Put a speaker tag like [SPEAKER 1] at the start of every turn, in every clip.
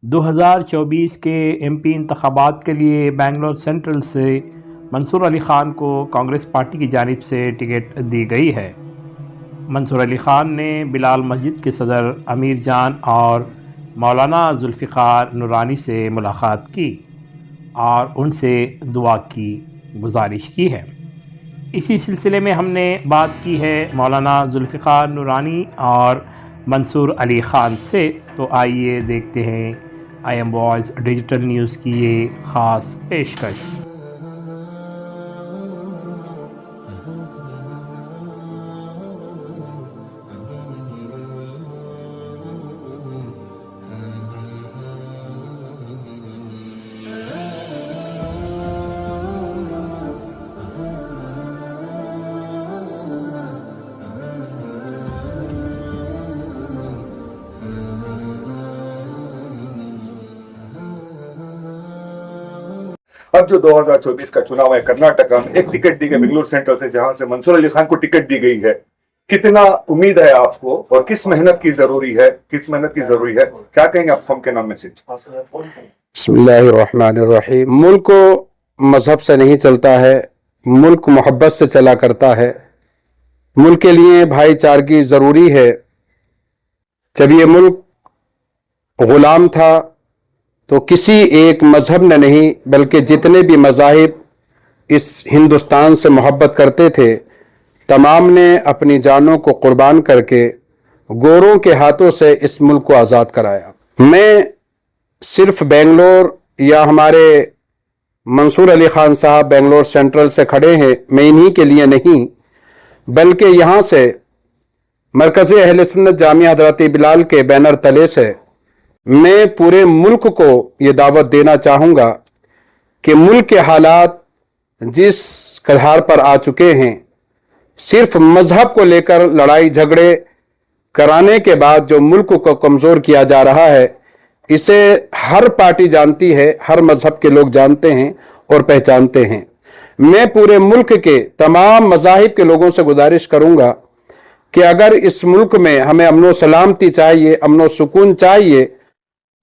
[SPEAKER 1] 2024 کے M P انتخابات کے لیے بنگلور سینٹرل سے منصور علی خان کو کانگریس پارٹی کی جانب سے ٹکٹ دی گئی ہے۔ منصور علی خان نے بلال مسجد کے صدر امیر جان اور مولانا ذوالفقار نورانی سے ملاقات کی اور ان سے دعا کی گزارش کی ہے۔ اسی سلسلے میں ہم نے بات کی ہے مولانا ذوالفقار نورانی اور منصور علی خان سے، تو آئیے دیکھتے ہیں I am voice digital news کی یہ خاص پیشکش۔
[SPEAKER 2] اب جو 2024 کا چناؤ ہے کرناٹکا میں ایک ٹکٹ دی گئی بنگلور سینٹرل سے، جہاں سے منصور علی خان کو ٹکٹ دی گئی ہے۔ کتنا امید ہے آپ کو اور کس محنت کی ضروری ہے، کیا کہیں گے آپ قوم کے نام میں سے؟
[SPEAKER 3] بسم اللہ الرحمن الرحیم۔ ملک کو مذہب سے نہیں چلتا ہے، ملک محبت سے چلا کرتا ہے۔ ملک کے لیے بھائی چارگی ضروری ہے۔ جب یہ ملک غلام تھا تو کسی ایک مذہب نے نہیں بلکہ جتنے بھی مذاہب اس ہندوستان سے محبت کرتے تھے تمام نے اپنی جانوں کو قربان کر کے گوروں کے ہاتھوں سے اس ملک کو آزاد کرایا۔ میں صرف بنگلور یا ہمارے منصور علی خان صاحب بنگلور سینٹرل سے کھڑے ہیں، میں انہی کے لیے نہیں بلکہ یہاں سے مرکز اہل سنت جامعہ حضرت بلال کے بینر تلے سے میں پورے ملک کو یہ دعوت دینا چاہوں گا کہ ملک کے حالات جس کدار پر آ چکے ہیں، صرف مذہب کو لے کر لڑائی جھگڑے کرانے کے بعد جو ملک کو کمزور کیا جا رہا ہے، اسے ہر پارٹی جانتی ہے، ہر مذہب کے لوگ جانتے ہیں اور پہچانتے ہیں۔ میں پورے ملک کے تمام مذاہب کے لوگوں سے گزارش کروں گا کہ اگر اس ملک میں ہمیں امن و سلامتی چاہیے، امن و سکون چاہیے،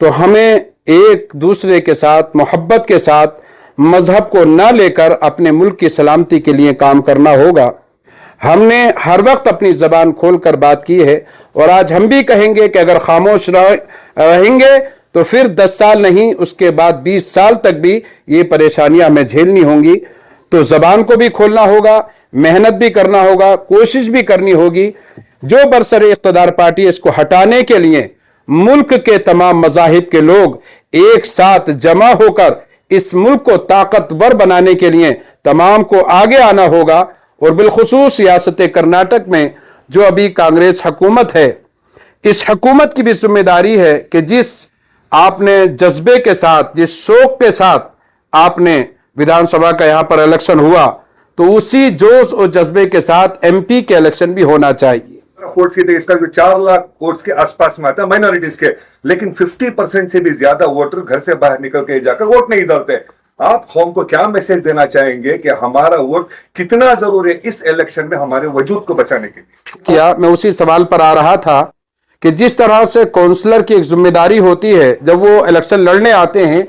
[SPEAKER 3] تو ہمیں ایک دوسرے کے ساتھ محبت کے ساتھ مذہب کو نہ لے کر اپنے ملک کی سلامتی کے لیے کام کرنا ہوگا۔ ہم نے ہر وقت اپنی زبان کھول کر بات کی ہے اور آج ہم بھی کہیں گے کہ اگر خاموش رہیں گے تو پھر 10 سال نہیں، اس کے بعد 20 سال تک بھی یہ پریشانیاں ہمیں جھیلنی ہوں گی۔ تو زبان کو بھی کھولنا ہوگا، محنت بھی کرنا ہوگا، کوشش بھی کرنی ہوگی۔ جو برسر اقتدار پارٹی اس کو ہٹانے کے لیے ملک کے تمام مذاہب کے لوگ ایک ساتھ جمع ہو کر اس ملک کو طاقتور بنانے کے لیے تمام کو آگے آنا ہوگا۔ اور بالخصوص ریاست کرناٹک میں جو ابھی کانگریس حکومت ہے، اس حکومت کی بھی ذمہ داری ہے کہ جس آپ نے جذبے کے ساتھ، جس شوق کے ساتھ آپ نے ویدھان سبھا کا یہاں پر الیکشن ہوا، تو اسی جوش اور جذبے کے ساتھ ایم پی کے الیکشن بھی ہونا چاہیے۔
[SPEAKER 2] ووٹس کی تھے، اس کا جو 4 لاکھ ووٹس کے آس پاس میں آتا ہے مائنورٹیز کے، لیکن 50% سے بھی زیادہ ووٹر گھر سے باہر نکل کے جا کر ووٹ نہیں ڈالتے۔ آپ قوم کو کیا میسج دینا چاہیں گے کہ ہمارا ووٹ کتنا ضروری ہے اس الیکشن میں ہمارے وجود کو بچانے کے لیے؟
[SPEAKER 3] کیا میں اسی سوال پر آ رہا تھا کہ جس طرح سے کونسلر کی ایک ذمہ داری ہوتی ہے، جب وہ الیکشن لڑنے آتے ہیں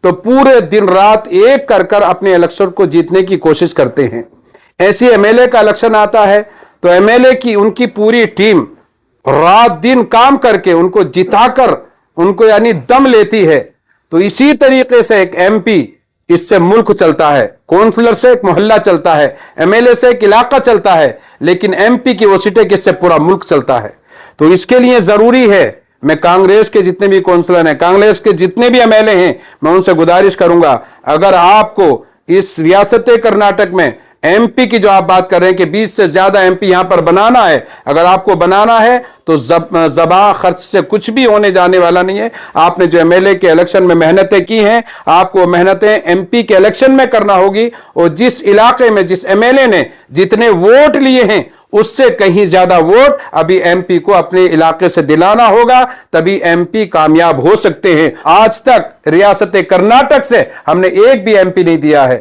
[SPEAKER 3] تو پورے دن رات ایک کر کر اپنے الیکشن کو جیتنے کی کوشش کرتے ہیں۔ ایسی ایم ایل اے کا الیکشن آتا ہے تو ایم ایل اے کی ان کی پوری ٹیم رات دن کام کر کے ان کو جتا کر ان کو یعنی دم لیتی ہے۔ تو اسی طریقے سے ایک ایم پی، اس سے ملک چلتا ہے، کونسلر سے ایک محلہ چلتا ہے، ایم ایل اے سے ایک علاقہ چلتا ہے، لیکن ایم پی کی وہ سیٹیں کس سے پورا ملک چلتا ہے۔ تو اس کے لیے ضروری ہے، میں کانگریس کے جتنے بھی کونسلر ہیں، کانگریس کے جتنے بھی ایم ایل اے ہیں، میں ان سے گزارش کروں گا، اگر آپ کو اس ریاست کرناٹک میں ایم پی کی جو آپ بات کر رہے ہیں کہ 20 سے زیادہ ایم پی یہاں پر بنانا ہے، اگر آپ کو بنانا ہے تو زباں خرچ سے کچھ بھی ہونے جانے والا نہیں ہے۔ آپ نے جو ایم ایل اے کے الیکشن میں محنتیں کی ہیں، آپ کو محنتیں ایم پی کے الیکشن میں کرنا ہوگی، اور جس علاقے میں جس ایم ایل اے نے جتنے ووٹ لیے ہیں اس سے کہیں زیادہ ووٹ ابھی ایم پی کو اپنے علاقے سے دلانا ہوگا، تبھی ایم پی کامیاب ہو سکتے ہیں۔ آج تک ریاست کرناٹک سے ہم نے ایک بھی ایم پی نہیں دیا ہے۔